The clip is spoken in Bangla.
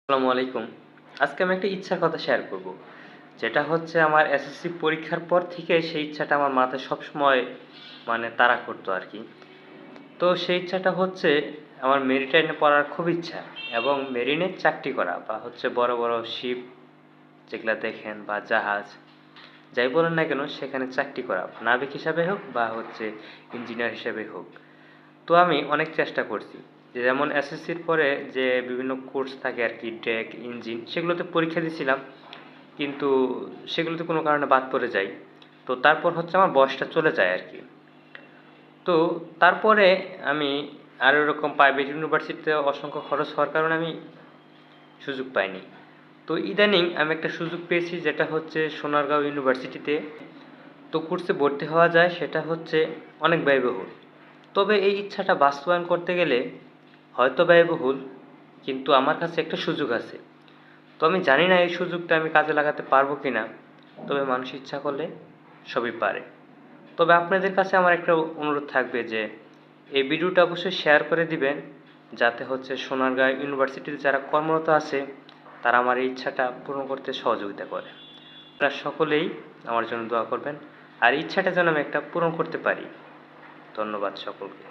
আসসালামু আলাইকুম। আজকে আমি একটা ইচ্ছার কথা শেয়ার করব। যেটা হচ্ছে আমার এসএসসি পরীক্ষার পর থেকে সেই ইচ্ছাটা আমার মাথায় সবসময় তাড়া করতো আরকি। তো সেই ইচ্ছাটা হচ্ছে আমার মেরিটাইমে পড়ার খুব ইচ্ছা এবং মেরিনে চাকরি করা বা হচ্ছে বড়, বড় শিপ যেগুলা দেখেন বা জাহাজ যাই বলেন না কেন সেখানে চাকরি করা। নাবিক হিসাবে হোক বা হচ্ছে ইঞ্জিনিয়ার হিসেবে হোক। তো আমি অনেক চেষ্টা করছি। যেমন এসএসসির পরে যে বিভিন্ন কোর্স থাকে আরকি ডেক, ইঞ্জিন সেগুলোতে পরীক্ষা দিছিলাম। কিন্তু সেগুলোতে কোনো কারণে বাদ পড়ে যাই। তো তারপর হচ্ছে আমার বয়সটা চলে যায় আরকি। তো তারপরে আমি আরও এরকম প্রাইভেট ইউনিভার্সিটিতে অসংখ্য খরচ হওয়ার কারণে আমি সুযোগ পাইনি। তো ইদানিং আমি একটা সুযোগ পেয়েছি যেটা হচ্ছে সোনারগাঁও ইউনিভার্সিটিতে। তো কোর্সে ভর্তি হওয়া যায় সেটা হচ্ছে অনেক ব্যয়বহুল। তবে এই ইচ্ছাটা বাস্তবায়ন করতে গেলে হয়তো ব্যয়বহুল, কিন্তু আমার কাছে একটা সুযোগ আছে। তো আমি জানি না এই সুযোগটা আমি কাজে লাগাতে পারবো কিনা। তবে মানুষ ইচ্ছা করলে সবই পারে। তবে আপনাদের কাছে আমার একটা অনুরোধ থাকবে যে এই ভিডিওটা অবশ্যই শেয়ার করে দিবেন, যাতে হচ্ছে সোনারগাঁও ইউনিভার্সিটিতে যারা কর্মরত আছে তারা আমার এই ইচ্ছাটা পূরণ করতে সহযোগিতা করে। আপনারা সকলেই আমার জন্য দোয়া করবেন আর ইচ্ছাটা যেন আমি একটা পূরণ করতে পারি। ধন্যবাদ সকলকে।